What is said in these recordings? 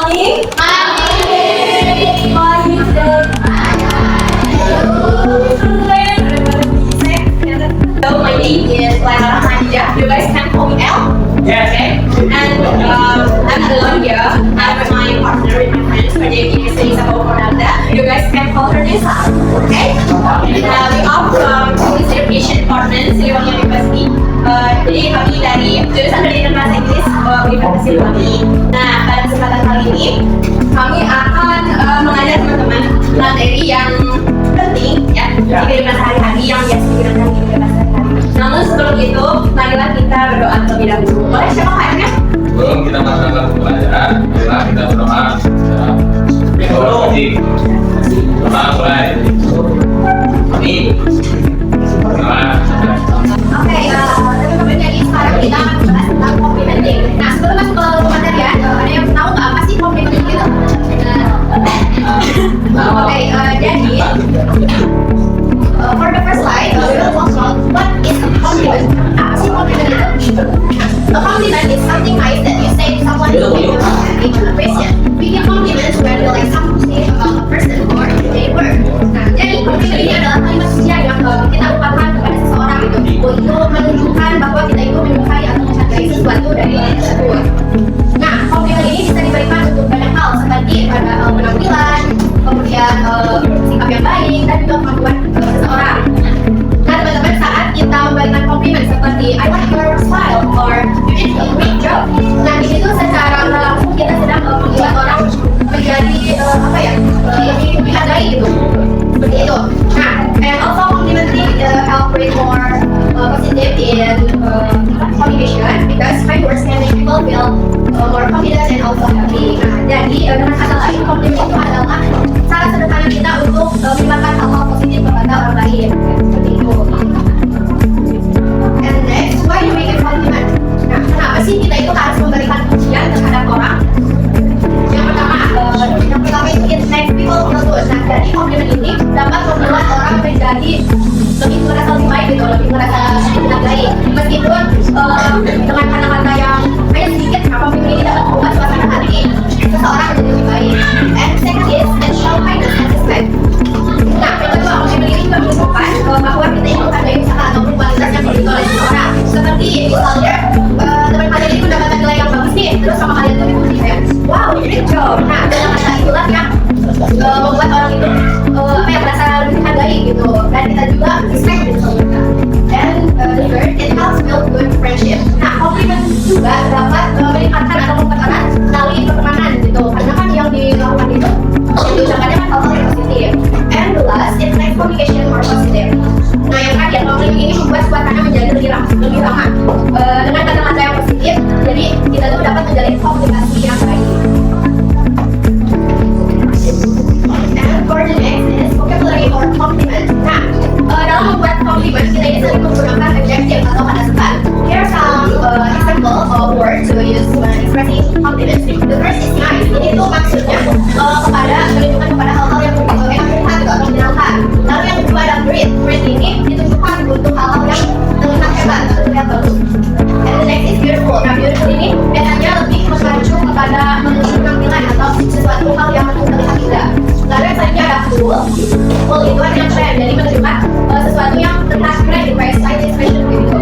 morning. Morning. How are you today? So my name is Laila Rahmania. You guys can call me L. Yes. Okay. And I'm not alone here. I'm with my partner, with my friends. Her name is Isabel Fernanda. You guys can call her Nisa. Okay. And we are from Police Education Department, Siliwangi University. Jadi kami dari jurusan Pendidikan Bahasa Inggris Universitas Siliwangi. Nah, pada kesempatan kali ini kami akan mengajar teman-teman materi yang penting ya di kehidupan sehari-hari yang biasa digunakan di kehidupan sehari-hari. Namun sebelum itu, marilah kita berdoa terlebih dahulu. Boleh siapa kayaknya? Sebelum kita melakukan pembelajaran, marilah kita berdoa secara berdoa. Doa mulai. Amin. Oke, teman-teman, jadi sekarang kita akan membahas tentang complimenting. Nah, sebelum masuk ke materi ya, ada yang tahu nggak apa sih complimenting itu? Oke, jadi for the first slide, we will talk about what is a compliment. Apa sih compliment itu? A compliment is something nice that you say to someone who gives you an appreciation. We give compliments when we like something to say about a person or their work. Nah, jadi compliment ini adalah kalimat pujian yang kita ucapkan kepada seseorang untuk menunjukkan bahwa kita itu menyukai atau menghargai sesuatu dari orang tersebut. Nah, komplimen ini bisa diberikan untuk banyak hal seperti pada penampilan, kemudian sikap yang baik dan juga kemampuan seseorang. Nah, teman-teman, saat kita memberikan komplimen seperti I like your style or you did a great job. Nah, di situ secara langsung kita sedang membuat orang menjadi lebih dihargai gitu. Seperti itu. Nah, and also complimenting help create more positive in communication because kind words can make people feel more confident and also happy. Nah, jadi dengan kata lain, komplimen itu adalah cara sederhana kita untuk menyebarkan hal-hal positif kepada orang lain. Seperti itu. And next, why do we give compliment? Nah, kenapa sih kita itu harus memberikan pujian terhadap orang? Yang pertama itu it makes people feel good. Nah, jadi komplimen ini dapat membuat orang menjadi lebih merasa lebih baik gitu, lebih merasa dihargai. Meskipun dengan kata-kata yang hanya sedikit, nah komplimen ini dapat membuat suasana hati seseorang menjadi lebih baik. And second is it show kindness and respect. Nah, yang kedua, komplimen ini juga menunjukkan bahwa kita itu menghargai usaha ataupun kualitas yang dimiliki oleh seseorang. Seperti misalnya teman kalian itu mendapatkan nilai yang bagus nih, terus sama kalian tuh dipuji kayak wow, great job. Nah, dengan kata itulah yang membuat orang itu merasa lebih dihargai gitu, dan kita juga respect gitu sama mereka. And the third, it helps build good friendship. Nah, komplimen juga dapat meningkatkan atau mempererat tali pertemanan gitu, karena kan yang dilakukan itu yang diucapkannya kan hal-hal yang positif. And the last, it makes communication more positive. Nah, yang terakhir, komplimen ini membuat suasana menjadi lebih ramah dengan kata-kata yang positif, jadi kita tuh dapat menjalin komunikasi yang baik. And for the next is vocabulary or compliment. Nah, dalam membuat compliment kita ini sering menggunakan adjective atau kata sebat. Here are some example of words to use when expressing compliments. The first is nice. Ini tuh maksudnya menunjukkan kepada hal-hal yang terlihat atau menyenangkan. Lalu yang kedua ada great. Great ini ditujukan untuk hal-hal yang terlihat hebat atau terlihat bagus. And the next is beautiful. Nah, beautiful ini biasanya lebih mengacu kepada menunjukkan penampilan atau sesuatu hal yang terlihat indah. Lalu yang selanjutnya ada cool. Cool itu artinya keren, jadi menunjukkan sesuatu yang terlihat keren gitu, kayak stylish fashion gitu.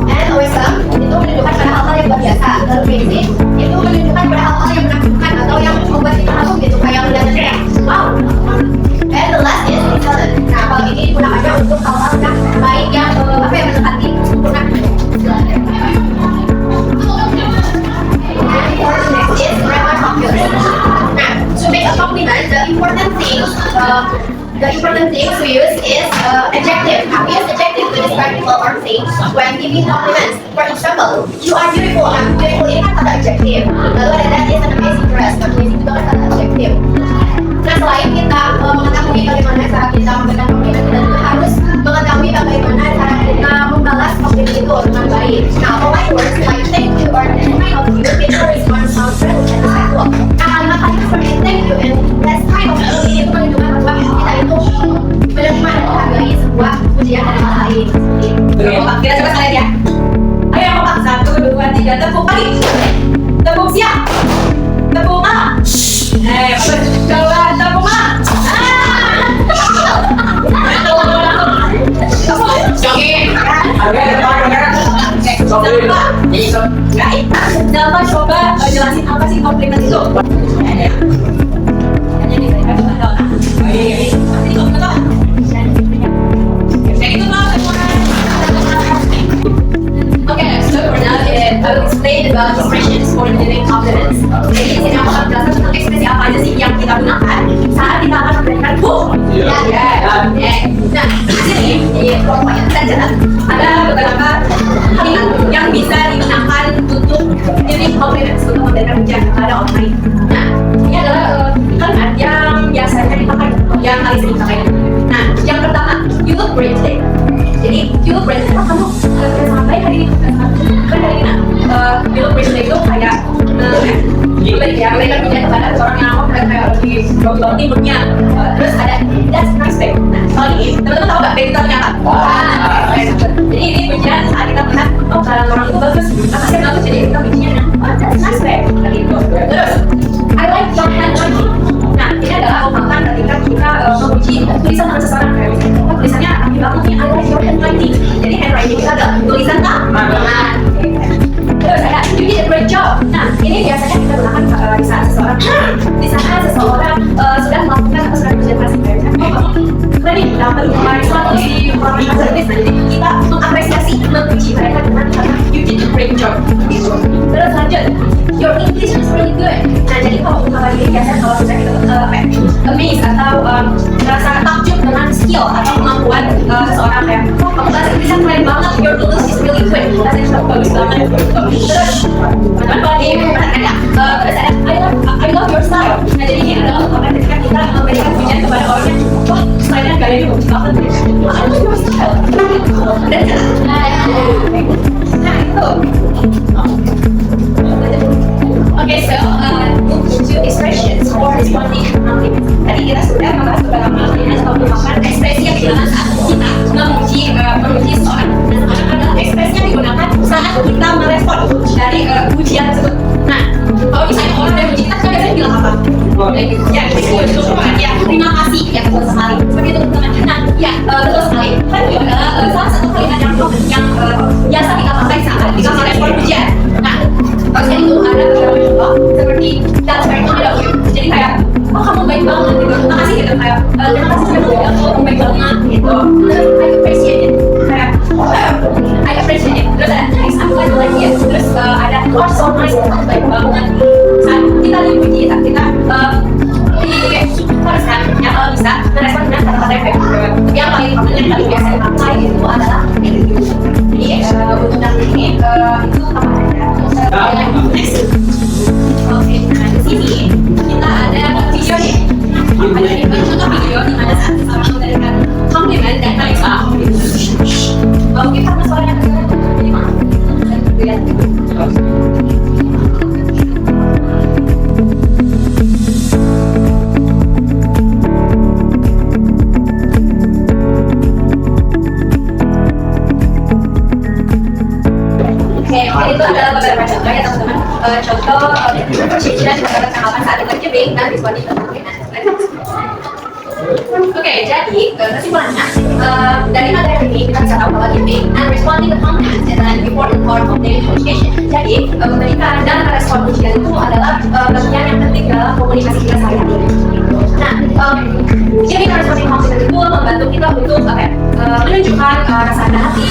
And awesome itu menunjukkan pada hal-hal yang luar biasa. Lalu crazy itu menunjukkan pada hal-hal yang menakjubkan atau yang membuat kita kagum gitu, kayak melihatnya kayak wow. And the last is excellent. Nah, kalau ini digunakannya untuk hal-hal yang baik yang mendekati sempurna. And for the next is grammar focus. Nah, to make a compliment, the important things we use is adjective. Now, we use adjective to describe people or things when giving compliments. For example, you are beautiful. Nah, beautiful ini kan kata adjective. Lalu ada that is an amazing dress. Amazing juga kan kata adjective. Nah, selain kita mengetahui bagaimana cara kita memberikan komplimen, kita juga harus mengetahui bagaimana cara kita membalas komplimen itu dengan baik. Nah, polite words like thank you or that kind of you, it responds sound friendly and respectful. Nah, kalimat-kalimat seperti thank you and that kind of you ini itu menunjukkan bahwa kita itu menerima dan menghargai sebuah pujian dari orang lain. Kita coba sekalian ya. Ayo yang kompak, 1, 2, 3, tepuk lagi. Tepuk siap. Right? Dapat coba jelasin apa sih komplimen itu? Ya. Hanya nih, saya coba tahu. Oh iya, ini komplimen apa? Kayak gitu loh, semua. Okay, so for now, I will explain about expressions for giving compliments. Jadi di sini aku akan menjelaskan tentang ekspresi apa aja sih yang kita gunakan saat kita akan memberikan Iya. Nah, di sini di kelompoknya kita catat ada beberapa kalimat yang bisa digunakan untuk giving compliments, untuk memberikan pujian kepada orang lain. Nah, ini adalah kalimat yang biasanya dipakai, yang paling sering dipakai. Nah, yang pertama, you look great today. Jadi, you look great today, kamu sampai hari ini kan hari ini. You look great today itu kayak memberikan pujian kepada seorang yang aku kayak lagi bagus moodnya. Terus ada that's nice babe. Nah, soal ini teman-teman tahu nggak babe itu artinya apa? Jadi ini pujian saat kita melihat oh kalau orang itu bagus, makasih bagus jadi kita pujinya oh that's nice babe. Gitu. Terus I like your handwriting. Nah, ini adalah ungkapan ketika kita memuji tulisan tangan seseorang kayak misalnya tulisannya rapi banget nih I like your handwriting. Jadi handwriting kita adalah tulisan tangan. Terus ada you did a great job. Nah, ini biasanya kita gunakan di saat seseorang sudah melakukan atau sudah presentasi kayak misalnya oh kamu keren nih dapat suatu di pengalaman service. Nah, jadi kita mengapresiasi memuji mereka dengan kata you did a great job gitu. Terus lanjut your English is really good. Nah, jadi kalau ungkapan ini biasanya kalau misalnya kita amazed atau merasa takjub dengan skill atau kemampuan seseorang kayak oh kamu bahasa Inggrisnya keren banget, your English is really good, bahasa Inggrisnya bagus banget. Terus teman-teman kalau diperhatikan ya terus ada I love your style. Nah, jadi ini adalah ungkapan ketika kita memberikan pujian kepada orangnya wah stylenya gayanya bagus banget I love your style. Dan nah itu okay, so move to expressions for responding to compliments. Tadi kita sudah membahas beberapa kalimat atau menggunakan ekspresi yang digunakan saat kita memuji seseorang. Dan sekarang adalah ekspresi yang digunakan saat kita merespon dari pujian tersebut. Nah, kalau misalnya orang yang memuji kita, kita biasanya bilang apa? Ya, terima kasih ya betul sekali. Seperti itu teman-teman. Nah, ya betul sekali. Kan itu adalah salah satu kalimat yang biasa kita pakai saat kita merespon pujian. Nah, maksudnya itu ada beberapa contoh seperti that's very kind of you. Jadi kayak oh kamu baik banget gitu. Terima kasih gitu kayak terima kasih sudah berbeda. Oh kamu baik banget gitu. Terus I appreciate it. Kayak I appreciate it. Terus ada nice aku like it. Terus ada oh so nice kamu baik banget. Saat kita dipuji saat kita harus kan ya kalau bisa merespon dengan kata-kata yang baik. Yang paling biasa dipakai itu adalah jadi untuk yang ini itu apa aja? Oke, nah di sini kita ada video nih. Ada nih contoh video di mana saat seseorang memberikan komplimen dan mereka mungkin karena suaranya jadi maaf. Lihat. Itu adalah beberapa contoh ya teman-teman. Contoh appreciation dan tanggapan saat kita giving dan responding to compliments. Oke, jadi kesimpulannya dari materi ini kita bisa tahu bahwa giving and responding to compliments is an important part of daily communication. Jadi memberikan dan merespon pujian itu adalah bagian yang penting dalam komunikasi kita sehari-hari. Nah, giving and responding compliments itu membantu kita untuk menunjukkan rasa hati,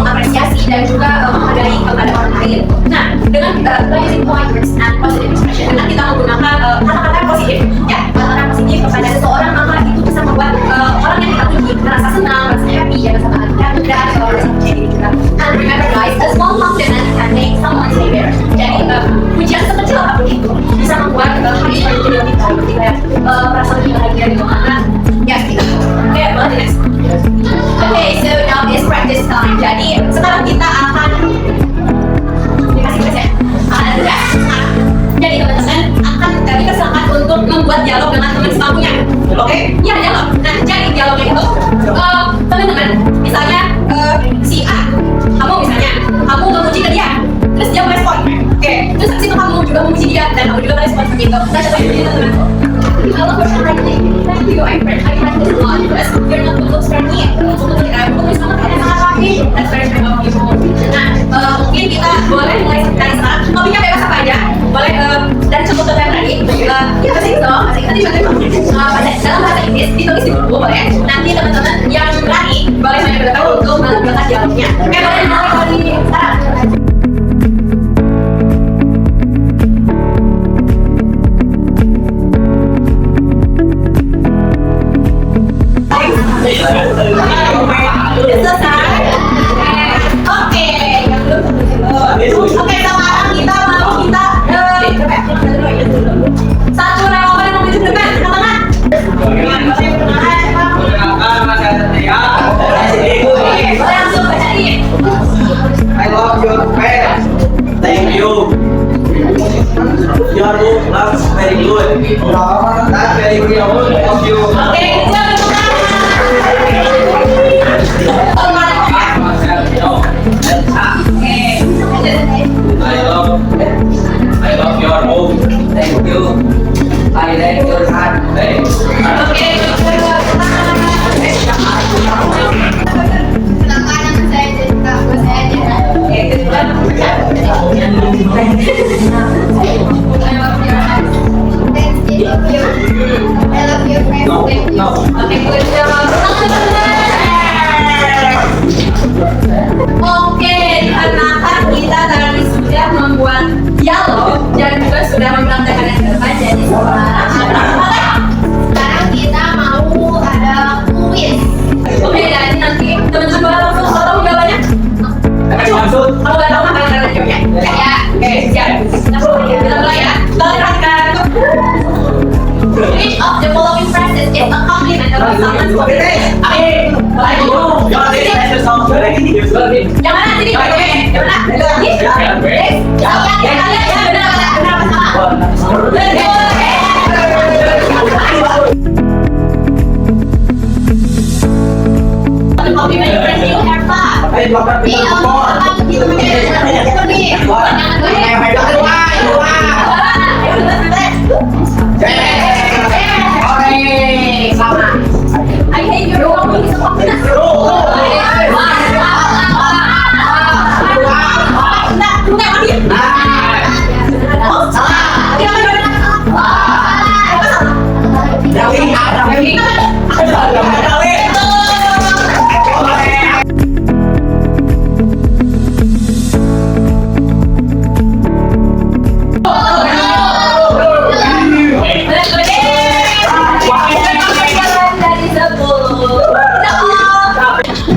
mengapresiasi dan juga menghargai kepada orang lain. Nah, dengan kita using polite words and positive expression, dengan kita menggunakan kata-kata yang positif, ya kata-kata positif kepada seseorang, maka itu bisa membuat orang yang kita puji merasa senang, merasa happy, ya merasa bahagia, dan merasa percaya diri juga. And remember guys, a small compliment can make someone's day better. Jadi pujian sekecil apapun itu bisa membuat hari itu jadi lebih baik, jadi kayak merasa lebih bahagia gitu. Karena ya gitu. Oke, boleh next. Okay, so now is practice time. Jadi sekarang kita akan dikasih tugas ya. Jadi teman-teman akan kita silakan untuk membuat dialog dengan teman sebangkunya. Oke? Iya dialog. Nah jadi dialognya itu teman-teman misalnya si A, kamu memuji ke dia, terus dia merespon. Oke, terus habis itu kamu juga memuji dia dan kamu juga merespon seperti itu. Nah coba ini teman-teman. I love your handwriting. Thank you, I like this a lot. Terus your notebook looks very neat. Untuk tulis kamu tulis sangat rapi. That's very kind of you. Nah mungkin kita boleh mulai dari sekarang. Topiknya bebas apa aja. Boleh dari contoh yang tadi. Kita bahasa Inggris dong. Bahasa Inggris contohnya dalam bahasa Inggris ditulis di buku boleh. Nanti teman-teman yang berani boleh saya beritahu untuk melakukan dialognya. Oke, boleh mulai dari sekarang. Udah selesai. Oke, yang belum. Oke, sekarang kita mau satu relawan yang menuju depan, teman-teman. Boleh langsung bacain. I love your pen. Thank you. Your book looks very good. That's very good. Thank you. Oke, kita I love your book. Thank you. I like your hat. Thanks. Kenapa nama saya Jessica? Saya Jessica. I love your eyes. Thank you. I love your friends. Thank you. Oke, good job. Oke, dikarenakan kita tadi sudah membuat dialog dan juga sudah mempraktekkan yang depan, jadi Sekarang kita mau ada kuis. oke, jadi nanti teman-teman boleh langsung tahu jawabannya. Kalau nggak tahu maka kalian jawabnya. Ya, oke, siap. Kita mulai ya. Kita perhatikan. Which of the following phrases is a compliment about someone's quality? Yang mana sini? Yang mana? Compliment your friend, you have fun. I hate your dog. He's a compliment.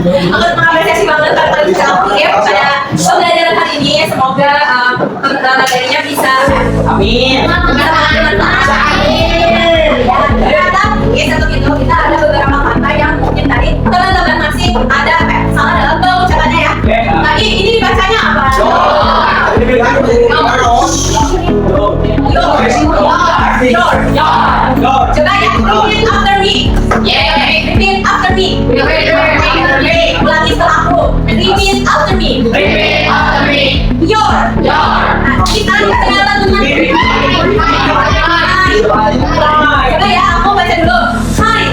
Aku mengapresiasi banget kalian bisa aktif pada pembelajaran hari ini. Semoga materinya bisa satu itu kita ada beberapa kata yang mungkin tadi teman-teman masih ada salah dalam pengucapannya ya. Tadi ini dibacanya apa? Coba ya, repeat after me. Repeat after me. Ulangi setelah aku. Repeat after me. Your. Nah, kita dikasih apa teman? Coba ya, aku baca dulu. Hi.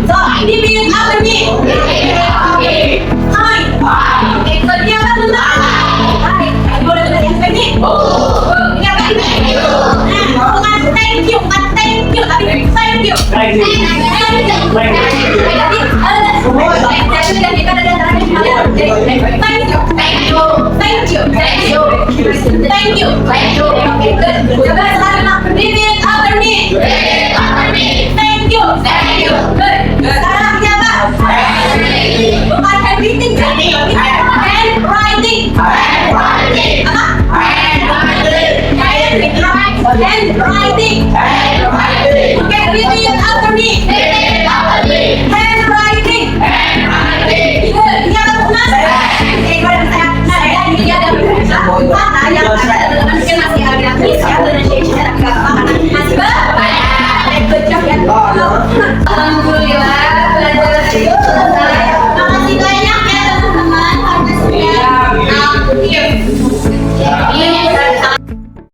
So, repeat after me. Hi. Oke, so ini apa teman? Hi. Boleh dengar yang ini? Ini apa ini? Nah, bukan thank you, tapi thank you. Thank you. Okay, good. Coba sekarang repeat after me. Thank you. Good. Sekarang siapa? Bukan handwriting, handwriting. Apa? Handwriting.